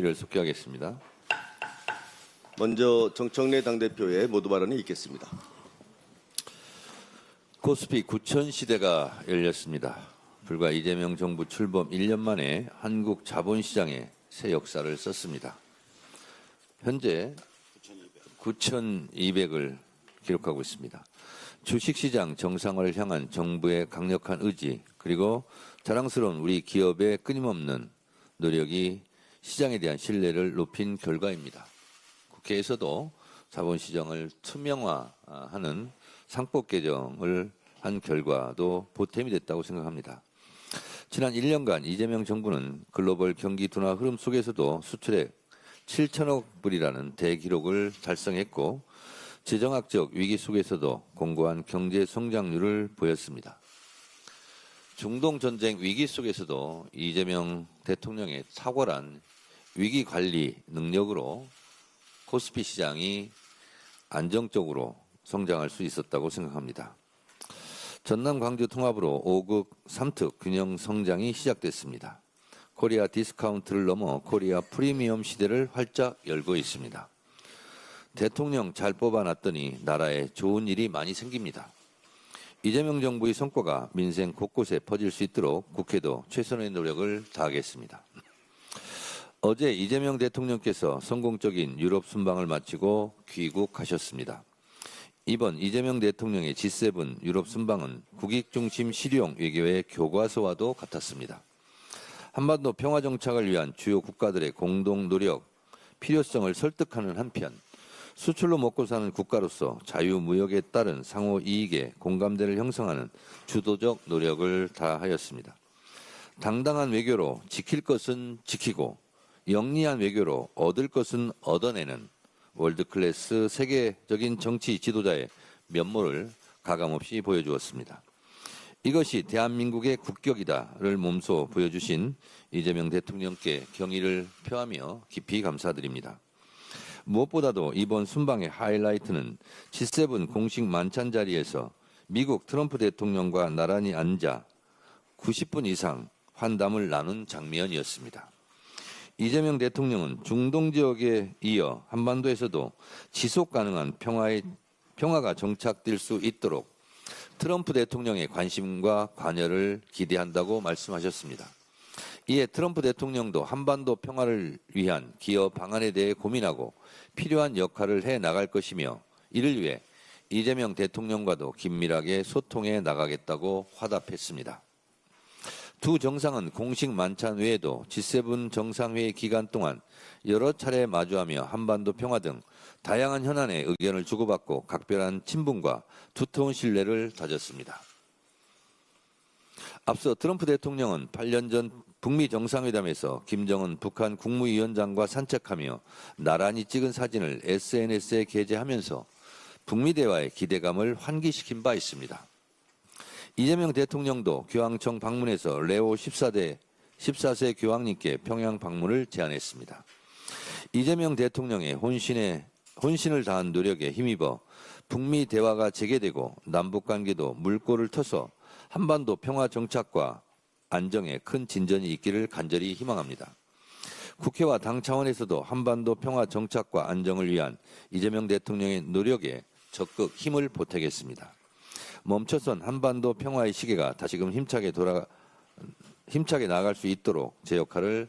를 속개하겠습니다. 먼저 정청래 당대표의 모두 발언이 있겠습니다. 코스피 9천 시대가 열렸습니다. 불과 이재명 정부 출범 1년 만에 한국 자본시장에 새 역사를 썼습니다. 현재 9,200을 기록하고 있습니다. 주식시장 정상화를 향한 정부의 강력한 의지, 그리고 자랑스러운 우리 기업의 끊임없는 노력이 시장에 대한 신뢰를 높인 결과입니다. 국회에서도 자본시장을 투명화하는 상법 개정을 한 결과도 보탬이 됐다고 생각합니다. 지난 1년간 이재명 정부는 글로벌 경기 둔화 흐름 속에서도 수출액 7천억 불이라는 대기록을 달성했고, 재정학적 위기 속에서도 공고한 경제 성장률을 보였습니다. 중동 전쟁 위기 속에서도 이재명 대통령의 탁월한 위기 관리 능력으로 코스피 시장이 안정적으로 성장할 수 있었다고 생각합니다. 전남 광주 통합으로 5국 3특 균형 성장이 시작됐습니다. 코리아 디스카운트를 넘어 코리아 프리미엄 시대를 활짝 열고 있습니다. 대통령 잘 뽑아놨더니 나라에 좋은 일이 많이 생깁니다. 이재명 정부의 성과가 민생 곳곳에 퍼질 수 있도록 국회도 최선의 노력을 다하겠습니다. 어제 이재명 대통령께서 성공적인 유럽 순방을 마치고 귀국하셨습니다. 이번 이재명 대통령의 G7 유럽 순방은 국익 중심 실용 외교의 교과서와도 같았습니다. 한반도 평화 정착을 위한 주요 국가들의 공동 노력, 필요성을 설득하는 한편, 수출로 먹고 사는 국가로서 자유무역에 따른 상호 이익에 공감대를 형성하는 주도적 노력을 다하였습니다. 당당한 외교로 지킬 것은 지키고, 영리한 외교로 얻을 것은 얻어내는 월드클래스 세계적인 정치 지도자의 면모를 가감없이 보여주었습니다. 이것이 대한민국의 국격이다를 몸소 보여주신 이재명 대통령께 경의를 표하며 깊이 감사드립니다. 무엇보다도 이번 순방의 하이라이트는 G7 공식 만찬 자리에서 미국 트럼프 대통령과 나란히 앉아 90분 이상 환담을 나눈 장면이었습니다. 이재명 대통령은 중동 지역에 이어 한반도에서도 지속 가능한 평화가 정착될 수 있도록 트럼프 대통령의 관심과 관여를 기대한다고 말씀하셨습니다. 이에 트럼프 대통령도 한반도 평화를 위한 기여 방안에 대해 고민하고 필요한 역할을 해 나갈 것이며, 이를 위해 이재명 대통령과도 긴밀하게 소통해 나가겠다고 화답했습니다. 두 정상은 공식 만찬 외에도 G7 정상회의 기간 동안 여러 차례 마주하며 한반도 평화 등 다양한 현안에 의견을 주고받고 각별한 친분과 두터운 신뢰를 다졌습니다. 앞서 트럼프 대통령은 8년 전 북미 정상회담에서 김정은 북한 국무위원장과 산책하며 나란히 찍은 사진을 SNS에 게재하면서 북미 대화의 기대감을 환기시킨 바 있습니다. 이재명 대통령도 교황청 방문해서 레오 14세 교황님께 평양 방문을 제안했습니다. 이재명 대통령의 혼신을 다한 노력에 힘입어 북미 대화가 재개되고 남북관계도 물꼬를 터서 한반도 평화 정착과 안정에 큰 진전이 있기를 간절히 희망합니다. 국회와 당 차원에서도 한반도 평화 정착과 안정을 위한 이재명 대통령의 노력에 적극 힘을 보태겠습니다. 멈춰선 한반도 평화의 시계가 다시금 힘차게 나아갈 수 있도록 제 역할을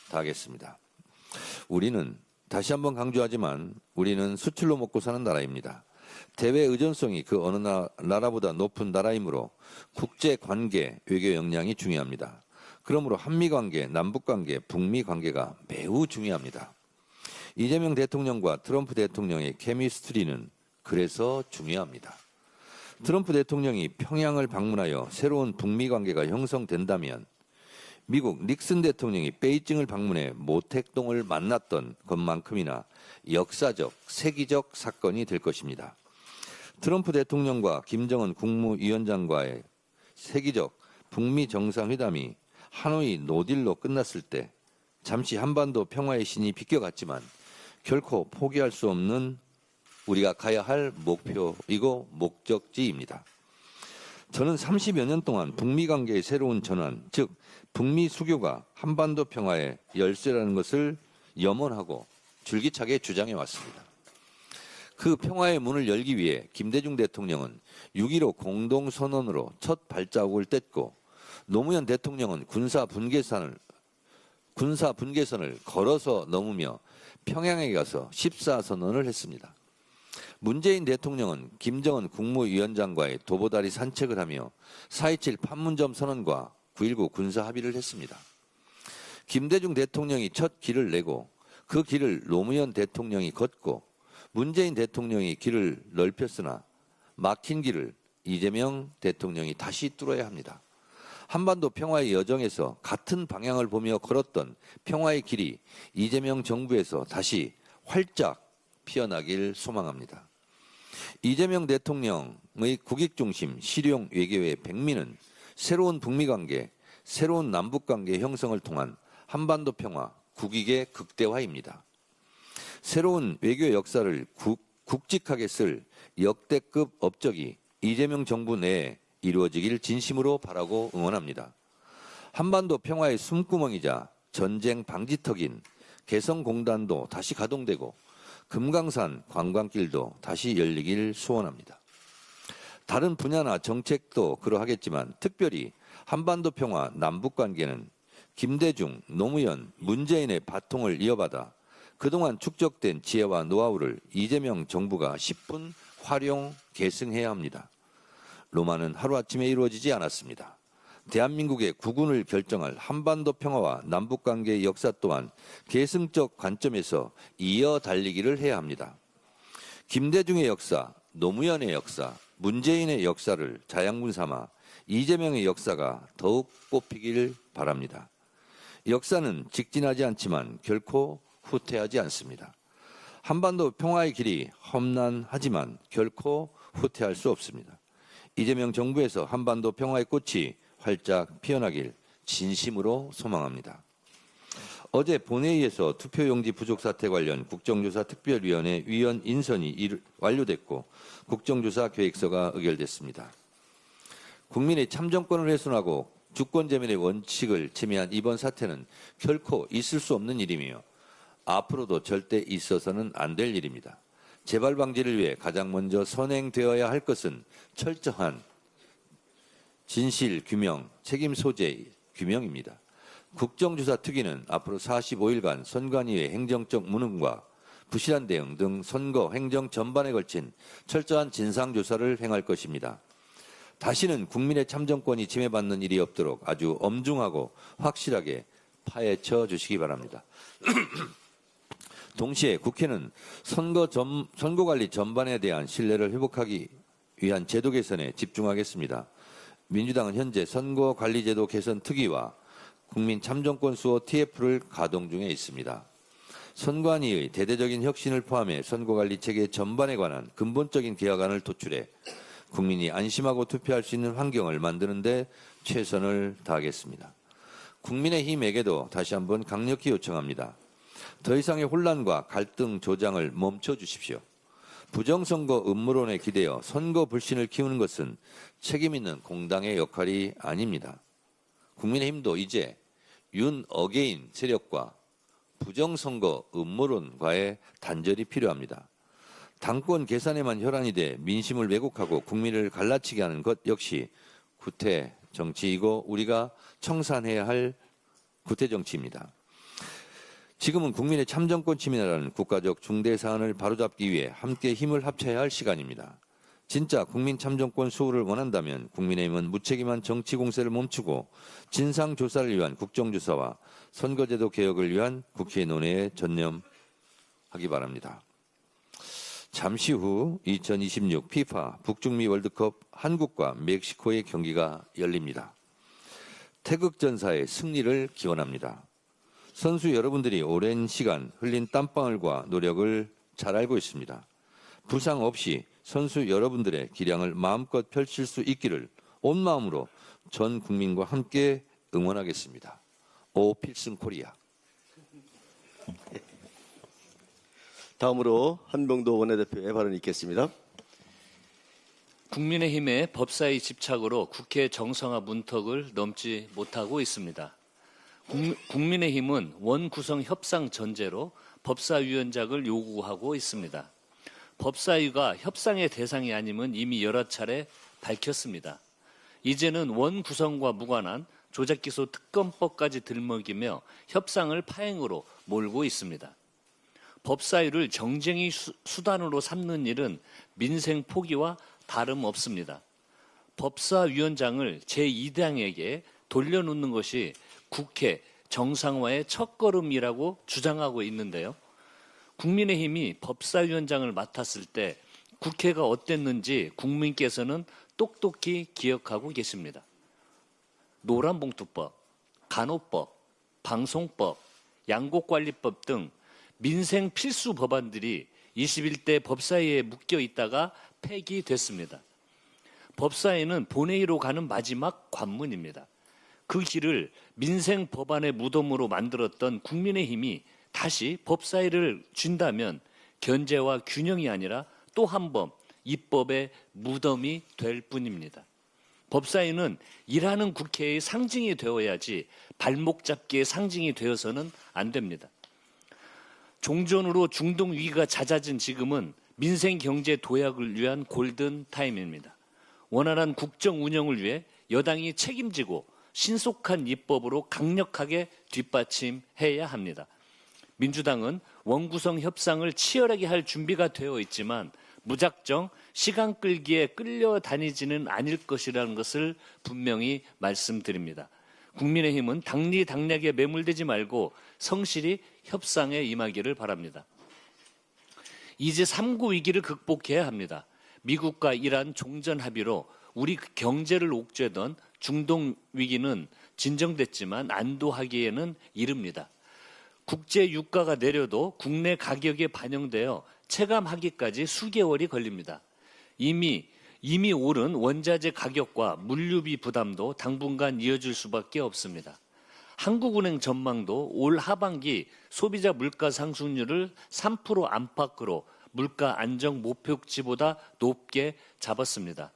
다하겠습니다. 우리는, 다시 한번 강조하지만 우리는 수출로 먹고 사는 나라입니다. 대외 의존성이 그 어느 나라보다 높은 나라이므로 국제관계, 외교 역량이 중요합니다. 그러므로 한미관계, 남북관계, 북미관계가 매우 중요합니다. 이재명 대통령과 트럼프 대통령의 케미스트리는 그래서 중요합니다. 트럼프 대통령이 평양을 방문하여 새로운 북미 관계가 형성된다면 미국 닉슨 대통령이 베이징을 방문해 모택동을 만났던 것만큼이나 역사적, 세기적 사건이 될 것입니다. 트럼프 대통령과 김정은 국무위원장과의 세기적 북미 정상회담이 하노이 노딜로 끝났을 때 잠시 한반도 평화의 신이 비껴갔지만 결코 포기할 수 없는 우리가 가야 할 목표이고 목적지입니다. 저는 30여 년 동안 북미 관계의 새로운 전환, 즉 북미 수교가 한반도 평화의 열쇠라는 것을 염원하고 줄기차게 주장해 왔습니다. 그 평화의 문을 열기 위해 김대중 대통령은 6.15 공동선언으로 첫 발자국을 뗐고 노무현 대통령은 군사 분계선을 걸어서 넘으며 평양에 가서 14선언을 했습니다. 문재인 대통령은 김정은 국무위원장과의 도보다리 산책을 하며 4.27 판문점 선언과 9.19 군사 합의를 했습니다. 김대중 대통령이 첫 길을 내고 그 길을 노무현 대통령이 걷고 문재인 대통령이 길을 넓혔으나 막힌 길을 이재명 대통령이 다시 뚫어야 합니다. 한반도 평화의 여정에서 같은 방향을 보며 걸었던 평화의 길이 이재명 정부에서 다시 활짝 피어나길 소망합니다. 이재명 대통령의 국익중심 실용 외교의 백미는 새로운 북미관계, 새로운 남북관계 형성을 통한 한반도 평화, 국익의 극대화입니다. 새로운 외교 역사를 굵직하게 쓸 역대급 업적이 이재명 정부 내에 이루어지길 진심으로 바라고 응원합니다. 한반도 평화의 숨구멍이자 전쟁 방지턱인 개성공단도 다시 가동되고 금강산 관광길도 다시 열리길 소원합니다. 다른 분야나 정책도 그러하겠지만 특별히 한반도 평화 남북관계는 김대중, 노무현, 문재인의 바통을 이어받아 그동안 축적된 지혜와 노하우를 이재명 정부가 10분 활용 계승해야 합니다. 로마는 하루아침에 이루어지지 않았습니다. 대한민국의 국운을 결정할 한반도 평화와 남북관계의 역사 또한 계승적 관점에서 이어 달리기를 해야 합니다. 김대중의 역사, 노무현의 역사, 문재인의 역사를 자양분 삼아 이재명의 역사가 더욱 꽃피길 바랍니다. 역사는 직진하지 않지만 결코 후퇴하지 않습니다. 한반도 평화의 길이 험난하지만 결코 후퇴할 수 없습니다. 이재명 정부에서 한반도 평화의 꽃이 활짝 피어나길 진심으로 소망합니다. 어제 본회의에서 투표용지 부족 사태 관련 국정조사 특별위원회 위원 인선이 완료됐고 국정조사 계획서가 의결됐습니다. 국민의 참정권을 훼손하고 주권재민의 원칙을 침해한 이번 사태는 결코 있을 수 없는 일이며 앞으로도 절대 있어서는 안 될 일입니다. 재발 방지를 위해 가장 먼저 선행되어야 할 것은 철저한 진실 규명, 책임 소재 규명입니다. 국정조사 특위는 앞으로 45일간 선관위의 행정적 무능과 부실한 대응 등 선거 행정 전반에 걸친 철저한 진상조사를 행할 것입니다. 다시는 국민의 참정권이 침해받는 일이 없도록 아주 엄중하고 확실하게 파헤쳐 주시기 바랍니다. 동시에 국회는 선거관리 전반에 대한 신뢰를 회복하기 위한 제도 개선에 집중하겠습니다. 민주당은 현재 선거관리제도 개선 특위와 국민 참정권 수호 TF를 가동 중에 있습니다. 선관위의 대대적인 혁신을 포함해 선거관리 체계 전반에 관한 근본적인 개혁안을 도출해 국민이 안심하고 투표할 수 있는 환경을 만드는 데 최선을 다하겠습니다. 국민의힘에게도 다시 한번 강력히 요청합니다. 더 이상의 혼란과 갈등 조장을 멈춰 주십시오. 부정선거 음모론에 기대어 선거 불신을 키우는 것은 책임 있는 공당의 역할이 아닙니다. 국민의힘도 이제 윤 어게인 세력과 부정선거 음모론과의 단절이 필요합니다. 당권 계산에만 혈안이 돼 민심을 왜곡하고 국민을 갈라치게 하는 것 역시 구태 정치이고 우리가 청산해야 할 구태 정치입니다. 지금은 국민의 참정권 침해라는 국가적 중대 사안을 바로잡기 위해 함께 힘을 합쳐야 할 시간입니다. 진짜 국민 참정권 수호를 원한다면 국민의힘은 무책임한 정치 공세를 멈추고 진상조사를 위한 국정조사와 선거제도 개혁을 위한 국회 논의에 전념하기 바랍니다. 잠시 후 2026 FIFA 북중미 월드컵 한국과 멕시코의 경기가 열립니다. 태극전사의 승리를 기원합니다. 선수 여러분들이 오랜 시간 흘린 땀방울과 노력을 잘 알고 있습니다. 부상 없이 선수 여러분들의 기량을 마음껏 펼칠 수 있기를 온 마음으로 전 국민과 함께 응원하겠습니다. 오 필승 코리아. 다음으로 한병도 원내대표의 발언이 있겠습니다. 국민의힘의 법사위 집착으로 국회 정상화 문턱을 넘지 못하고 있습니다. 국민의힘은 원구성 협상 전제로 법사위원장을 요구하고 있습니다. 법사위가 협상의 대상이 아님은 이미 여러 차례 밝혔습니다. 이제는 원구성과 무관한 조작기소 특검법까지 들먹이며 협상을 파행으로 몰고 있습니다. 법사위를 정쟁의 수단으로 삼는 일은 민생 포기와 다름없습니다. 법사위원장을 제2당에게 돌려놓는 것이 국회 정상화의 첫걸음이라고 주장하고 있는데요. 국민의힘이 법사위원장을 맡았을 때 국회가 어땠는지 국민께서는 똑똑히 기억하고 계십니다. 노란봉투법, 간호법, 방송법, 양곡관리법 등 민생 필수 법안들이 21대 법사위에 묶여 있다가 폐기됐습니다. 법사위는 본회의로 가는 마지막 관문입니다. 그 길을 민생 법안의 무덤으로 만들었던 국민의힘이 다시 법사위를 준다면 견제와 균형이 아니라 또 한 번 입법의 무덤이 될 뿐입니다. 법사위는 일하는 국회의 상징이 되어야지 발목 잡기의 상징이 되어서는 안 됩니다. 종전으로 중동 위기가 잦아진 지금은 민생 경제 도약을 위한 골든 타임입니다. 원활한 국정 운영을 위해 여당이 책임지고 신속한 입법으로 강력하게 뒷받침해야 합니다. 민주당은 원구성 협상을 치열하게 할 준비가 되어 있지만 무작정 시간 끌기에 끌려다니지는 않을 것이라는 것을 분명히 말씀드립니다. 국민의힘은 당리당략에 매몰되지 말고 성실히 협상에 임하기를 바랍니다. 이제 3구 위기를 극복해야 합니다. 미국과 이란 종전 합의로 우리 경제를 옥죄던 중동 위기는 진정됐지만 안도하기에는 이릅니다. 국제 유가가 내려도 국내 가격에 반영되어 체감하기까지 수개월이 걸립니다. 이미 오른 원자재 가격과 물류비 부담도 당분간 이어질 수밖에 없습니다. 한국은행 전망도 올 하반기 소비자 물가 상승률을 3% 안팎으로 물가 안정 목표치보다 높게 잡았습니다.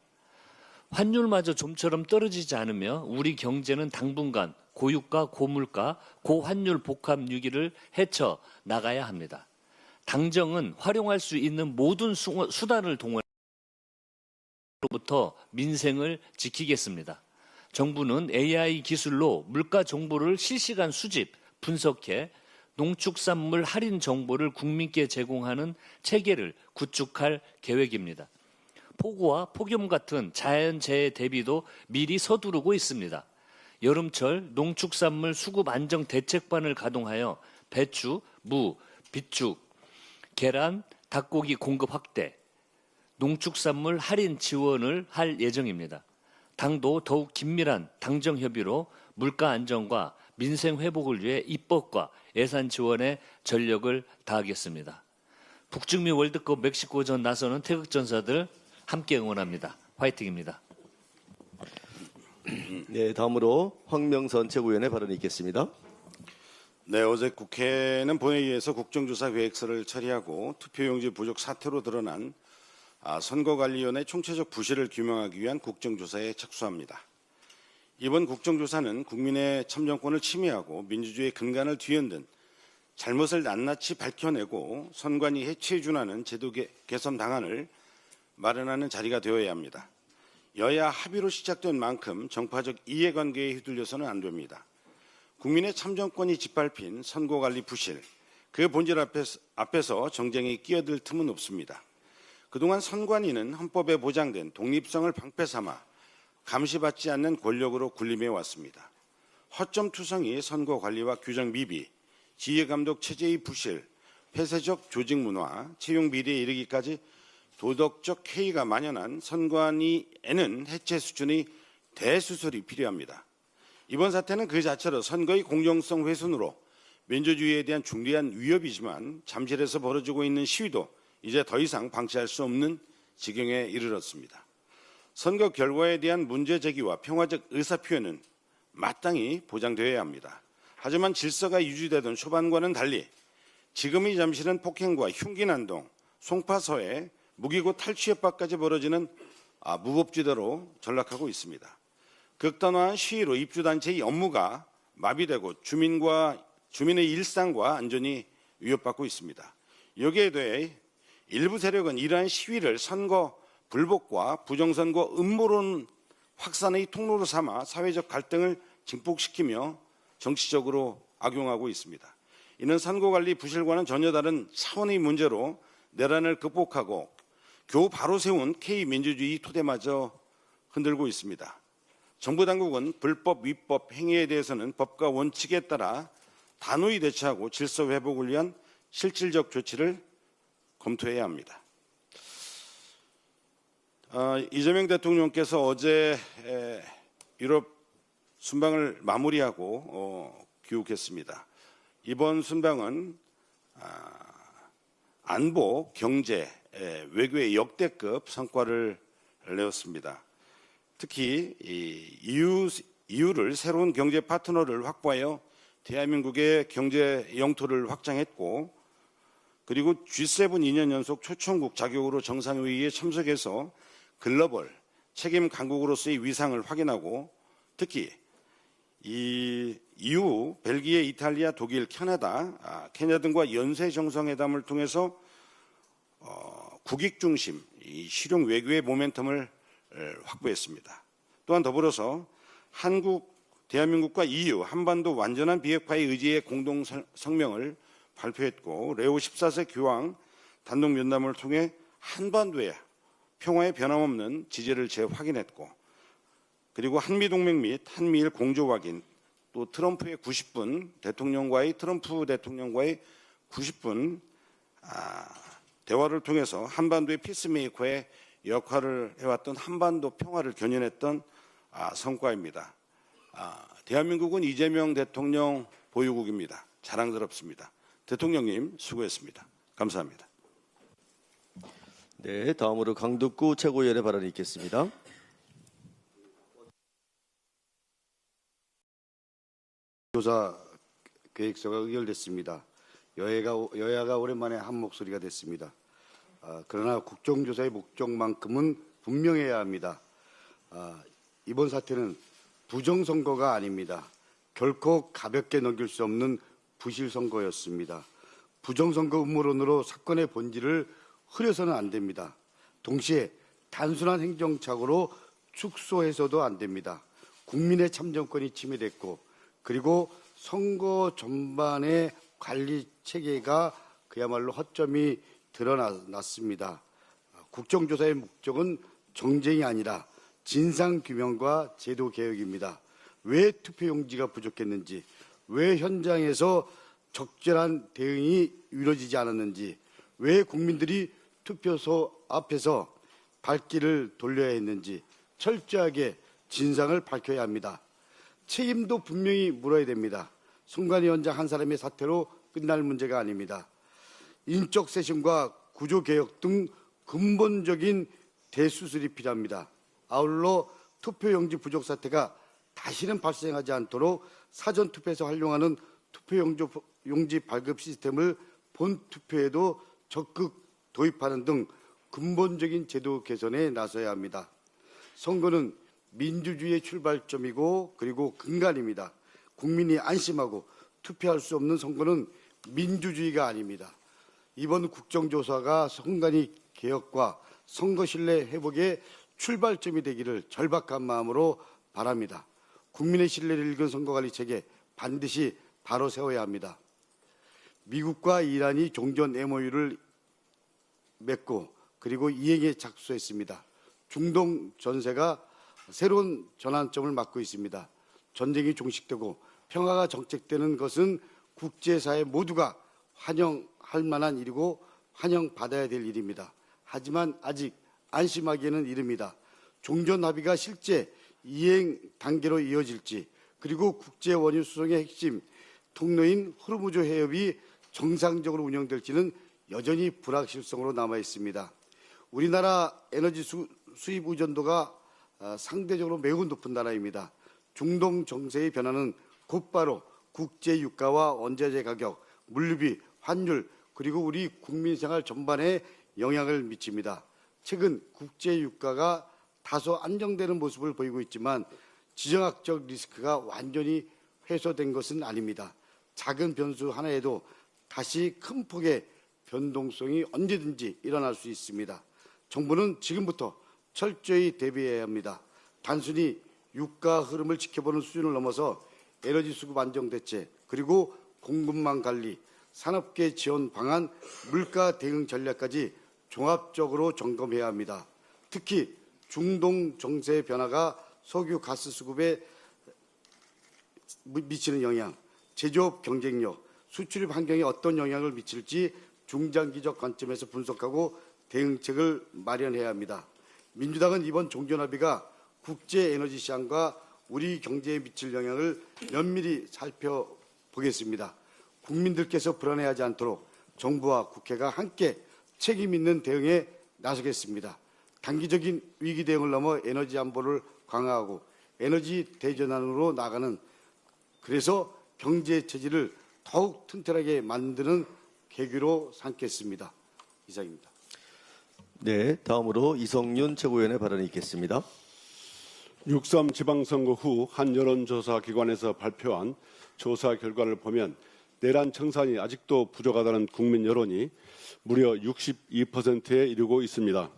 환율마저 좀처럼 떨어지지 않으며 우리 경제는 당분간 고유가, 고물가, 고환율 복합 위기를 헤쳐 나가야 합니다. 당정은 활용할 수 있는 모든 수단을 동원해 로부터 민생을 지키겠습니다. 정부는 AI 기술로 물가 정보를 실시간 수집, 분석해 농축산물 할인 정보를 국민께 제공하는 체계를 구축할 계획입니다. 폭우와 폭염 같은 자연재해 대비도 미리 서두르고 있습니다. 여름철 농축산물 수급 안정 대책반을 가동하여 배추, 무, 비축, 계란, 닭고기 공급 확대, 농축산물 할인 지원을 할 예정입니다. 당도 더욱 긴밀한 당정 협의로 물가 안정과 민생 회복을 위해 입법과 예산 지원에 전력을 다하겠습니다. 북중미 월드컵 멕시코전 나서는 태극전사들 함께 응원합니다. 화이팅입니다. 네, 다음으로 황명선 최고위원의 발언이 있겠습니다. 네, 어제 국회는 본회의에서 국정조사 계획서를 처리하고 투표용지 부족 사태로 드러난 선거관리위원회 총체적 부실을 규명하기 위한 국정조사에 착수합니다. 이번 국정조사는 국민의 참정권을 침해하고 민주주의의 근간을 뒤흔든 잘못을 낱낱이 밝혀내고 선관위 해체에 준하는 제도 개선 방안을 마련하는 자리가 되어야 합니다. 여야 합의로 시작된 만큼 정파적 이해관계에 휘둘려서는 안 됩니다. 국민의 참정권이 짓밟힌 선거관리 부실, 그 본질 앞에서 정쟁이 끼어들 틈은 없습니다. 그동안 선관위는 헌법에 보장된 독립성을 방패 삼아 감시받지 않는 권력으로 군림해 왔습니다. 허점투성이 선거관리와 규정 미비, 지휘감독 체제의 부실, 폐쇄적 조직 문화, 채용 비리에 이르기까지 도덕적 해이가 만연한 선관위에는 해체 수준의 대수술이 필요합니다. 이번 사태는 그 자체로 선거의 공정성 훼손으로 민주주의에 대한 중대한 위협이지만 잠실에서 벌어지고 있는 시위도 이제 더 이상 방치할 수 없는 지경에 이르렀습니다. 선거 결과에 대한 문제 제기와 평화적 의사표현은 마땅히 보장되어야 합니다. 하지만 질서가 유지되던 초반과는 달리 지금의 잠실은 폭행과 흉기 난동, 송파서해, 무기고 탈취 협박까지 벌어지는 무법지대로 전락하고 있습니다. 극단화한 시위로 입주단체의 업무가 마비되고 주민의 일상과 안전이 위협받고 있습니다. 여기에 대해 일부 세력은 이러한 시위를 선거 불복과 부정선거 음모론 확산의 통로로 삼아 사회적 갈등을 증폭시키며 정치적으로 악용하고 있습니다. 이는 선거관리 부실과는 전혀 다른 차원의 문제로 내란을 극복하고 겨우 바로 세운 K민주주의 토대마저 흔들고 있습니다. 정부 당국은 불법, 위법 행위에 대해서는 법과 원칙에 따라 단호히 대처하고 질서 회복을 위한 실질적 조치를 검토해야 합니다. 이재명 대통령께서 어제 유럽 순방을 마무리하고 귀국했습니다. 이번 순방은 안보, 경제, 외교의 역대급 성과를 내었습니다. 특히 EU를 새로운 경제 파트너를 확보하여 대한민국의 경제 영토를 확장했고, 그리고 G7 2년 연속 초청국 자격으로 정상회의에 참석해서 글로벌 책임 강국으로서의 위상을 확인하고, 특히 이 EU, 벨기에, 이탈리아, 독일, 캐나다, 케냐 등과 연쇄 정상회담을 통해서 국익 중심, 이 실용 외교의 모멘텀을 확보했습니다. 또한 더불어서 대한민국과 EU, 한반도 완전한 비핵화의 의지의 공동 성명을 발표했고, 레오 14세 교황 단독 면담을 통해 한반도의 평화에 변함없는 지지를 재확인했고, 그리고 한미동맹 및 한미일 공조 확인, 또 트럼프 대통령과의 90분 대화를 통해서 한반도의 피스메이커의 역할을 해왔던 한반도 평화를 견인했던 성과입니다. 대한민국은 이재명 대통령 보유국입니다. 자랑스럽습니다. 대통령님 수고했습니다. 감사합니다. 네, 다음으로 강덕구 최고위원의 발언이 있겠습니다. 조사 계획서가 의결됐습니다. 여야가 오랜만에 한 목소리가 됐습니다. 그러나 국정조사의 목적만큼은 분명해야 합니다. 이번 사태는 부정선거가 아닙니다. 결코 가볍게 넘길 수 없는 부실선거였습니다. 부정선거 음모론으로 사건의 본질을 흐려서는 안 됩니다. 동시에 단순한 행정착오로 축소해서도 안 됩니다. 국민의 참정권이 침해됐고, 그리고 선거 전반의 관리 체계가 그야말로 허점이 드러났습니다. 국정조사의 목적은 정쟁이 아니라 진상규명과 제도개혁입니다. 왜 투표용지가 부족했는지, 왜 현장에서 적절한 대응이 이루어지지 않았는지, 왜 국민들이 투표소 앞에서 발길을 돌려야 했는지 철저하게 진상을 밝혀야 합니다. 책임도 분명히 물어야 됩니다. 선관위원장 한 사람의 사태로 끝날 문제가 아닙니다. 인적 쇄신과 구조개혁 등 근본적인 대수술이 필요합니다. 아울러 투표용지 부족 사태가 다시는 발생하지 않도록 사전투표에서 활용하는 투표용지 발급 시스템을 본투표에도 적극 도입하는 등 근본적인 제도 개선에 나서야 합니다. 선거는 민주주의의 출발점이고 그리고 근간입니다. 국민이 안심하고 투표할 수 없는 선거는 민주주의가 아닙니다. 이번 국정조사가 선관위 개혁과 선거 신뢰 회복의 출발점이 되기를 절박한 마음으로 바랍니다. 국민의 신뢰를 읽은 선거관리 체계 반드시 바로 세워야 합니다. 미국과 이란이 종전 MOU를 맺고 그리고 이행에 착수했습니다. 중동 전세가 새로운 전환점을 맞고 있습니다. 전쟁이 종식되고 평화가 정책되는 것은 국제사회 모두가 환영할 만한 일이고 환영받아야 될 일입니다. 하지만 아직 안심하기에는 이릅니다. 종전 합의가 실제 이행 단계로 이어질지, 그리고 국제 원유 수송의 핵심 통로인 호르무즈 해협이 정상적으로 운영될지는 여전히 불확실성으로 남아 있습니다. 우리나라 에너지 수입 의존도가 상대적으로 매우 높은 나라입니다. 중동 정세의 변화는 곧바로 국제 유가와 원자재 가격, 물류비, 환율, 그리고 우리 국민 생활 전반에 영향을 미칩니다. 최근 국제 유가가 다소 안정되는 모습을 보이고 있지만 지정학적 리스크가 완전히 해소된 것은 아닙니다. 작은 변수 하나에도 다시 큰 폭의 변동성이 언제든지 일어날 수 있습니다. 정부는 지금부터 철저히 대비해야 합니다. 단순히 유가 흐름을 지켜보는 수준을 넘어서 에너지 수급 안정 대책, 그리고 공급망 관리, 산업계 지원 방안, 물가 대응 전략까지 종합적으로 점검해야 합니다. 특히 중동 정세 변화가 석유 가스 수급에 미치는 영향, 제조업 경쟁력, 수출입 환경에 어떤 영향을 미칠지 중장기적 관점에서 분석하고 대응책을 마련해야 합니다. 민주당은 이번 종전합의가 국제 에너지 시장과 우리 경제에 미칠 영향을 면밀히 살펴보겠습니다. 국민들께서 불안해하지 않도록 정부와 국회가 함께 책임 있는 대응에 나서겠습니다. 단기적인 위기 대응을 넘어 에너지 안보를 강화하고 에너지 대전환으로 나가는, 그래서 경제 체질을 더욱 튼튼하게 만드는 계기로 삼겠습니다. 이상입니다. 네, 다음으로 이성윤 최고위원의 발언이 있겠습니다. 6.3 지방선거 후 한 여론조사 기관에서 발표한 조사 결과를 보면 내란 청산이 아직도 부족하다는 국민 여론이 무려 62%에 이르고 있습니다.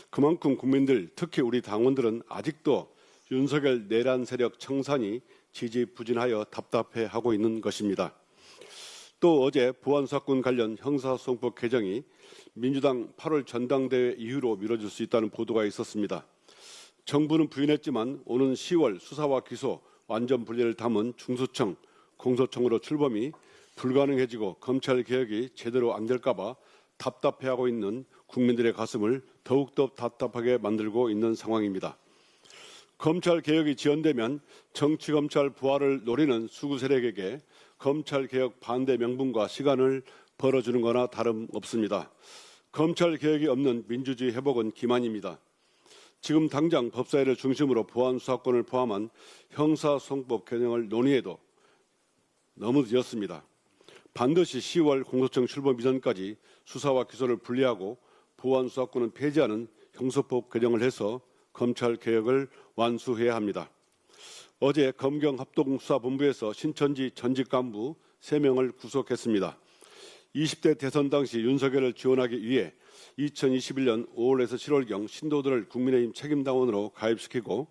그만큼 국민들, 특히 우리 당원들은 아직도 윤석열 내란 세력 청산이 지지부진하여 답답해하고 있는 것입니다. 또 어제 보안사건 관련 형사소송법 개정이 민주당 8월 전당대회 이후로 미뤄질 수 있다는 보도가 있었습니다. 정부는 부인했지만 오는 10월 수사와 기소, 완전 분리를 담은 중수청, 공소청으로 출범이 불가능해지고 검찰개혁이 제대로 안 될까 봐 답답해하고 있는 국민들의 가슴을 더욱더 답답하게 만들고 있는 상황입니다. 검찰개혁이 지연되면 정치검찰 부활을 노리는 수구 세력에게 검찰개혁 반대 명분과 시간을 벌어주는 거나 다름없습니다. 검찰개혁이 없는 민주주의 회복은 기만입니다. 지금 당장 법사위를 중심으로 보안수사권을 포함한 형사소송법 개정을 논의해도 너무 늦었습니다. 반드시 10월 공소청 출범 이전까지 수사와 기소를 분리하고 보안수사권은 폐지하는 형사법 개정을 해서 검찰개혁을 완수해야 합니다. 어제 검경합동수사본부에서 신천지 전직 간부 3명을 구속했습니다. 20대 대선 당시 윤석열을 지원하기 위해 2021년 5월에서 7월경 신도들을 국민의힘 책임당원으로 가입시키고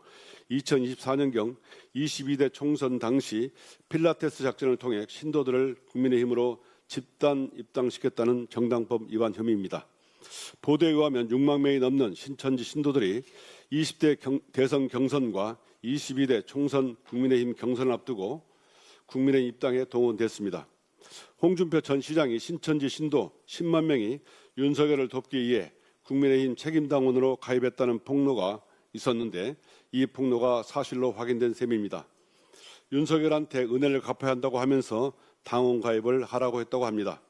2024년경 22대 총선 당시 필라테스 작전을 통해 신도들을 국민의힘으로 집단 입당시켰다는 정당법 위반 혐의입니다. 보도에 의하면 6만 명이 넘는 신천지 신도들이 20대 대선 경선과 22대 총선 국민의힘 경선을 앞두고 국민의힘 입당에 동원됐습니다. 홍준표 전 시장이 신천지 신도 10만 명이 윤석열을 돕기 위해 국민의힘 책임당원으로 가입했다는 폭로가 있었는데 이 폭로가 사실로 확인된 셈입니다. 윤석열한테 은혜를 갚아야 한다고 하면서 당원 가입을 하라고 했다고 합니다.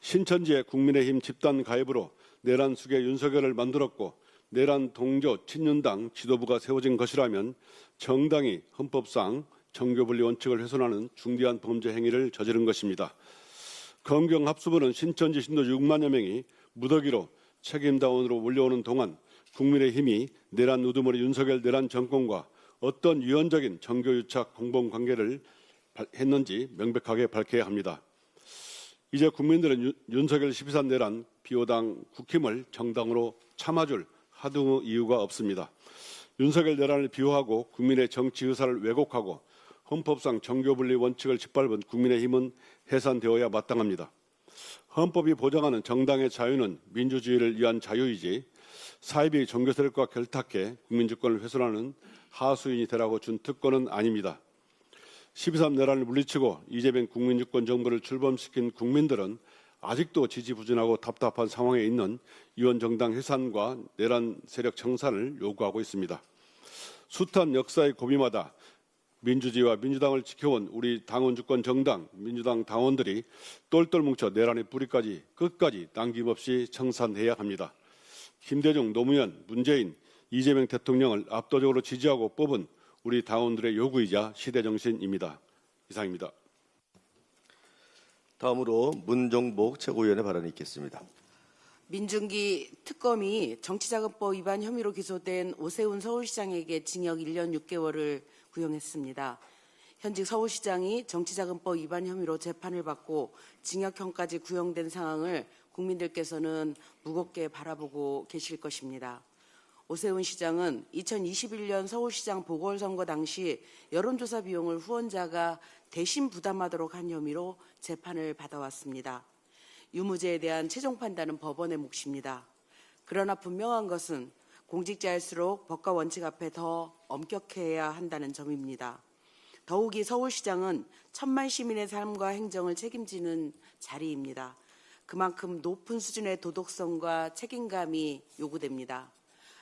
신천지의 국민의힘 집단 가입으로 내란 숙의 윤석열을 만들었고 내란 동조 친윤당 지도부가 세워진 것이라면 정당이 헌법상 정교분리 원칙을 훼손하는 중대한 범죄 행위를 저지른 것입니다. 검경합수부는 신천지 신도 6만여 명이 무더기로 책임당원으로 몰려오는 동안 국민의힘이 내란 우두머리 윤석열 내란 정권과 어떤 유연적인 정교유착 공범관계를 했는지 명백하게 밝혀야 합니다. 이제 국민들은 윤석열 12.3 내란 비호당 국힘을 정당으로 참아줄 하등 이유가 없습니다. 윤석열 내란을 비호하고 국민의 정치 의사를 왜곡하고 헌법상 정교분리 원칙을 짓밟은 국민의힘은 해산되어야 마땅합니다. 헌법이 보장하는 정당의 자유는 민주주의를 위한 자유이지 사이비 종교세력과 결탁해 국민주권을 훼손하는 하수인이 되라고 준 특권은 아닙니다. 12.3 내란을 물리치고 이재명 국민주권 정부를 출범시킨 국민들은 아직도 지지부진하고 답답한 상황에 있는 위원정당 해산과 내란 세력 청산을 요구하고 있습니다. 숱한 역사의 고비마다 민주주의와 민주당을 지켜온 우리 당원주권 정당 민주당 당원들이 똘똘 뭉쳐 내란의 뿌리까지 끝까지 남김없이 청산해야 합니다. 김대중, 노무현, 문재인, 이재명 대통령을 압도적으로 지지하고 뽑은 우리 당원들의 요구이자 시대정신입니다. 이상입니다. 다음으로 문정복 최고위원의 발언이 있겠습니다. 민중기 특검이 정치자금법 위반 혐의로 기소된 오세훈 서울시장에게 징역 1년 6개월을 구형했습니다. 현직 서울시장이 정치자금법 위반 혐의로 재판을 받고 징역형까지 구형된 상황을 국민들께서는 무겁게 바라보고 계실 것입니다. 오세훈 시장은 2021년 서울시장 보궐선거 당시 여론조사 비용을 후원자가 대신 부담하도록 한 혐의로 재판을 받아왔습니다. 유무죄에 대한 최종 판단은 법원의 몫입니다. 그러나 분명한 것은 공직자일수록 법과 원칙 앞에 더 엄격해야 한다는 점입니다. 더욱이 서울시장은 1,000만 시민의 삶과 행정을 책임지는 자리입니다. 그만큼 높은 수준의 도덕성과 책임감이 요구됩니다.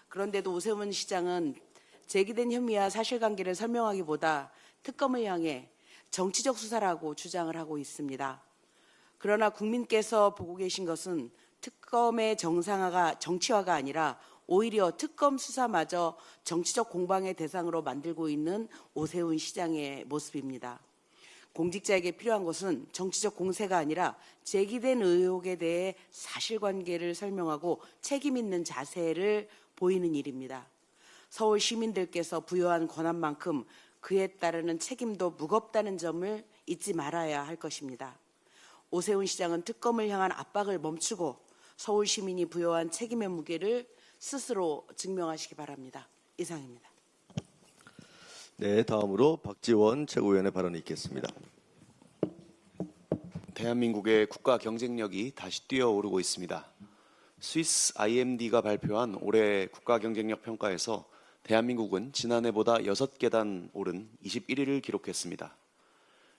그런데도 오세훈 시장은 제기된 혐의와 사실관계를 설명하기보다 특검을 향해 정치적 수사라고 주장을 하고 있습니다. 그러나 국민께서 보고 계신 것은 특검의 정치화가 아니라 오히려 특검 수사마저 정치적 공방의 대상으로 만들고 있는 오세훈 시장의 모습입니다. 공직자에게 필요한 것은 정치적 공세가 아니라 제기된 의혹에 대해 사실관계를 설명하고 책임 있는 자세를 보이는 일입니다. 서울 시민들께서 부여한 권한만큼 그에 따르는 책임도 무겁다는 점을 잊지 말아야 할 것입니다. 오세훈 시장은 특검을 향한 압박을 멈추고 서울 시민이 부여한 책임의 무게를 스스로 증명하시기 바랍니다. 이상입니다. 네, 다음으로 박지원 최고위원의 발언이 있겠습니다. 대한민국의 국가 경쟁력이 다시 뛰어오르고 있습니다. 스위스 IMD가 발표한 올해 국가 경쟁력 평가에서 대한민국은 지난해보다 6계단 오른 21위를 기록했습니다.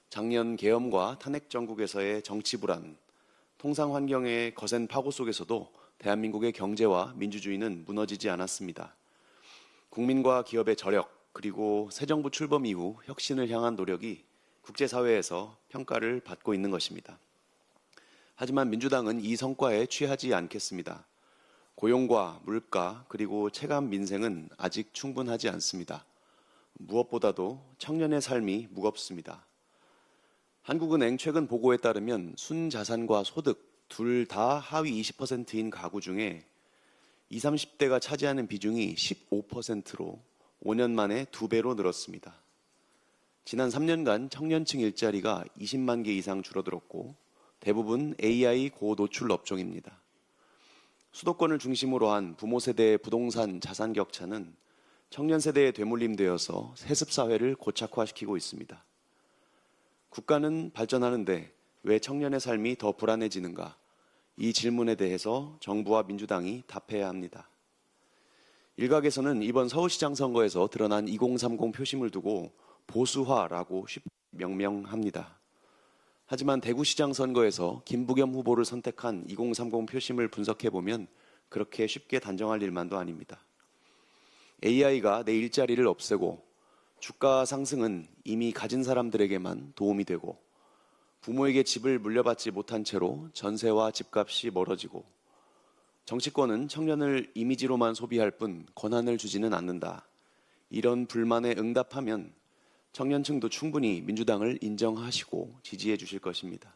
작년 계엄과 탄핵 정국에서의 정치 불안, 통상 환경의 거센 파고 속에서도 대한민국의 경제와 민주주의는 무너지지 않았습니다. 국민과 기업의 저력, 그리고 새 정부 출범 이후 혁신을 향한 노력이 국제사회에서 평가를 받고 있는 것입니다. 하지만 민주당은 이 성과에 취하지 않겠습니다. 고용과 물가 그리고 체감 민생은 아직 충분하지 않습니다. 무엇보다도 청년의 삶이 무겁습니다. 한국은행 최근 보고에 따르면 순자산과 소득 둘 다 하위 20%인 가구 중에 20, 30대가 차지하는 비중이 15%로 5년 만에 2배로 늘었습니다. 지난 3년간 청년층 일자리가 20만 개 이상 줄어들었고 대부분 AI 고노출 업종입니다. 수도권을 중심으로 한 부모 세대의 부동산 자산 격차는 청년 세대에 되물림되어서 세습사회를 고착화시키고 있습니다. 국가는 발전하는데 왜 청년의 삶이 더 불안해지는가? 이 질문에 대해서 정부와 민주당이 답해야 합니다. 일각에서는 이번 서울시장 선거에서 드러난 2030 표심을 두고 보수화라고 쉽게 명명합니다. 하지만 대구시장 선거에서 김부겸 후보를 선택한 2030 표심을 분석해보면 그렇게 쉽게 단정할 일만도 아닙니다. AI가 내 일자리를 없애고 주가 상승은 이미 가진 사람들에게만 도움이 되고 부모에게 집을 물려받지 못한 채로 전세와 집값이 멀어지고 정치권은 청년을 이미지로만 소비할 뿐 권한을 주지는 않는다. 이런 불만에 응답하면 청년층도 충분히 민주당을 인정하시고 지지해 주실 것입니다.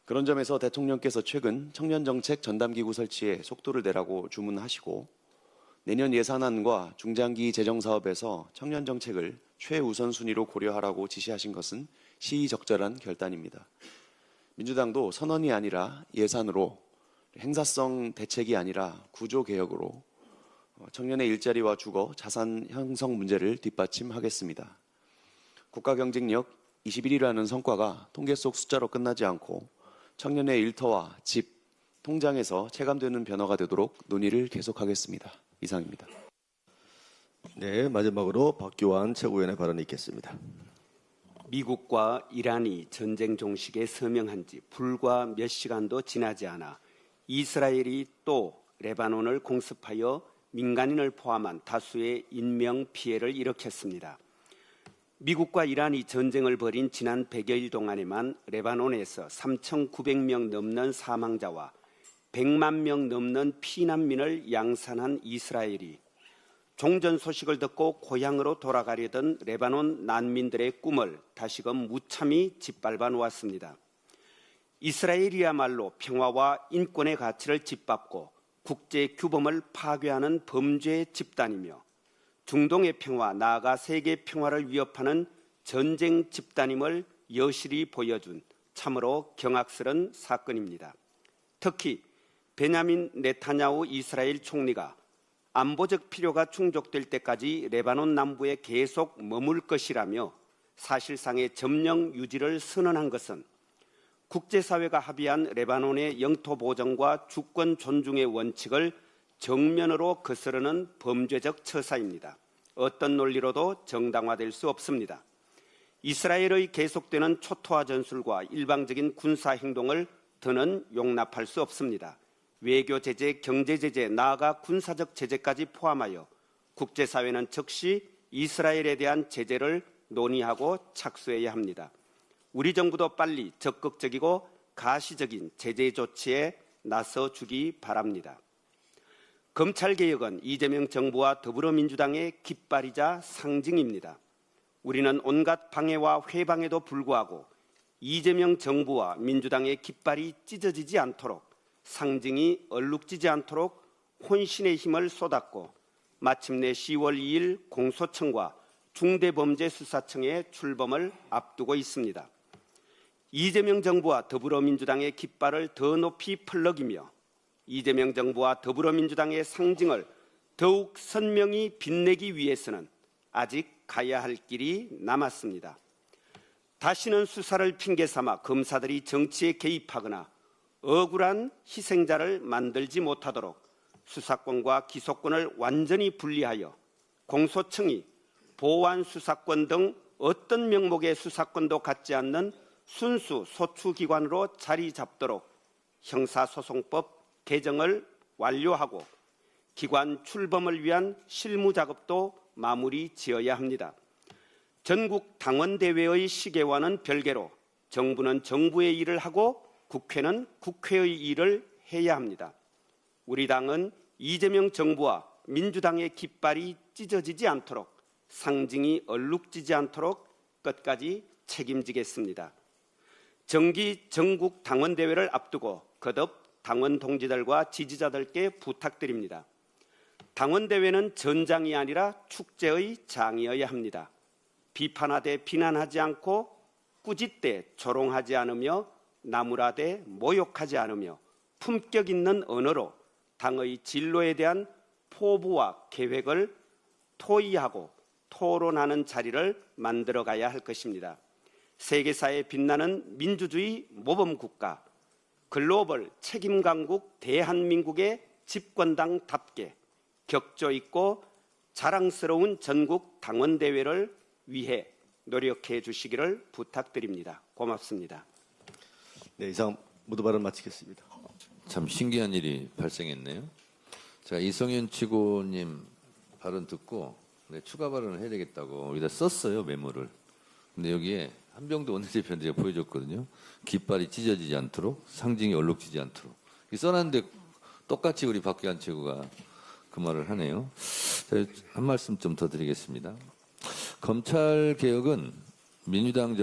그런 점에서 대통령께서 최근 청년정책 전담기구 설치에 속도를 내라고 주문하시고 내년 예산안과 중장기 재정사업에서 청년정책을 최우선순위로 고려하라고 지시하신 것은 시의적절한 결단입니다. 민주당도 선언이 아니라 예산으로 행사성 대책이 아니라 구조개혁으로 청년의 일자리와 주거, 자산 형성 문제를 뒷받침하겠습니다. 국가 경쟁력 21위라는 성과가 통계 속 숫자로 끝나지 않고 청년의 일터와 집, 통장에서 체감되는 변화가 되도록 논의를 계속하겠습니다. 이상입니다. 네, 마지막으로 박규환 최고위원의 발언이 있겠습니다. 미국과 이란이 전쟁 종식에 서명한 지 불과 몇 시간도 지나지 않아 이스라엘이 또 레바논을 공습하여 민간인을 포함한 다수의 인명 피해를 일으켰습니다. 미국과 이란이 전쟁을 벌인 지난 100여일 동안에만 레바논에서 3,900명 넘는 사망자와 100만 명 넘는 피난민을 양산한 이스라엘이 종전 소식을 듣고 고향으로 돌아가려던 레바논 난민들의 꿈을 다시금 무참히 짓밟아 놓았습니다. 이스라엘이야말로 평화와 인권의 가치를 짓밟고 국제 규범을 파괴하는 범죄 집단이며 중동의 평화, 나아가 세계 평화를 위협하는 전쟁 집단임을 여실히 보여준 참으로 경악스러운 사건입니다. 특히 베냐민 네타냐후 이스라엘 총리가 안보적 필요가 충족될 때까지 레바논 남부에 계속 머물 것이라며 사실상의 점령 유지를 선언한 것은 국제사회가 합의한 레바논의 영토 보전과 주권 존중의 원칙을 정면으로 거스르는 범죄적 처사입니다. 어떤 논리로도 정당화될 수 없습니다. 이스라엘의 계속되는 초토화 전술과 일방적인 군사 행동을 더는 용납할 수 없습니다. 외교 제재, 경제 제재, 나아가 군사적 제재까지 포함하여 국제사회는 즉시 이스라엘에 대한 제재를 논의하고 착수해야 합니다. 우리 정부도 빨리 적극적이고 가시적인 제재 조치에 나서주기 바랍니다. 검찰개혁은 이재명 정부와 더불어민주당의 깃발이자 상징입니다. 우리는 온갖 방해와 회방에도 불구하고 이재명 정부와 민주당의 깃발이 찢어지지 않도록, 상징이 얼룩지지 않도록 혼신의 힘을 쏟았고 마침내 10월 2일 공소청과 중대범죄수사청의 출범을 앞두고 있습니다. 이재명 정부와 더불어민주당의 깃발을 더 높이 펄럭이며 이재명 정부와 더불어민주당의 상징을 더욱 선명히 빛내기 위해서는 아직 가야 할 길이 남았습니다. 다시는 수사를 핑계 삼아 검사들이 정치에 개입하거나 억울한 희생자를 만들지 못하도록 수사권과 기소권을 완전히 분리하여 공소청이 보완 수사권 등 어떤 명목의 수사권도 갖지 않는 순수 소추기관으로 자리 잡도록 형사소송법 개정을 완료하고 기관 출범을 위한 실무 작업도 마무리 지어야 합니다. 전국 당원대회의 시계와는 별개로 정부는 정부의 일을 하고 국회는 국회의 일을 해야 합니다. 우리 당은 이재명 정부와 민주당의 깃발이 찢어지지 않도록, 상징이 얼룩지지 않도록 끝까지 책임지겠습니다. 정기 전국 당원대회를 앞두고 거듭 당원 동지들과 지지자들께 부탁드립니다. 당원대회는 전장이 아니라 축제의 장이어야 합니다. 비판하되 비난하지 않고 꾸짖되 조롱하지 않으며 나무라되 모욕하지 않으며 품격 있는 언어로 당의 진로에 대한 포부와 계획을 토의하고 토론하는 자리를 만들어가야 할 것입니다. 세계사에 빛나는 민주주의 모범국가, 글로벌 책임강국 대한민국의 집권당답게 격조 있고 자랑스러운 전국 당원대회를 위해 노력해 주시기를 부탁드립니다. 고맙습니다. 네, 이상 모두 발언 마치겠습니다. 참 신기한 일이 발생했네요. 제가 이성윤 최고님 발언 듣고 추가 발언을 해야 되겠다고 여기다 썼어요, 메모를. 근데 여기에 한병도 원내대표한테 제가 보여줬거든요. 깃발이 찢어지지 않도록, 상징이 얼룩지지 않도록. 써놨는데 똑같이 우리 박기환 최고가 그 말을 하네요. 한 말씀 좀 더 드리겠습니다. 검찰개혁은 민주당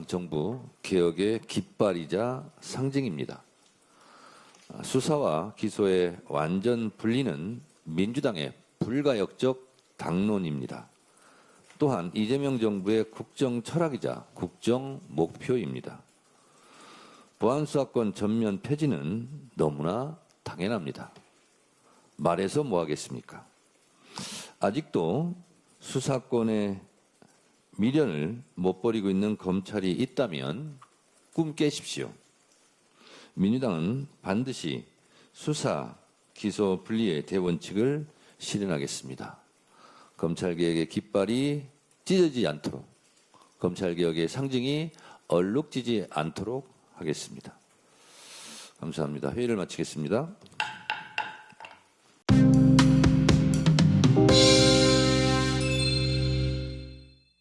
정부 개혁의 깃발이자 상징입니다. 수사와 기소의 완전 분리는 민주당의 불가역적 당론입니다. 또한 이재명 정부의 국정 철학이자 국정 목표입니다. 보안수사권 전면 폐지는 너무나 당연합니다. 말해서 뭐 하겠습니까? 아직도 수사권의 미련을 못 버리고 있는 검찰이 있다면 꿈 깨십시오. 민주당은 반드시 수사, 기소 분리의 대원칙을 실현하겠습니다. 검찰개혁의 깃발이 찢어지지 않도록, 검찰개혁의 상징이 얼룩지지 않도록 하겠습니다. 감사합니다. 회의를 마치겠습니다.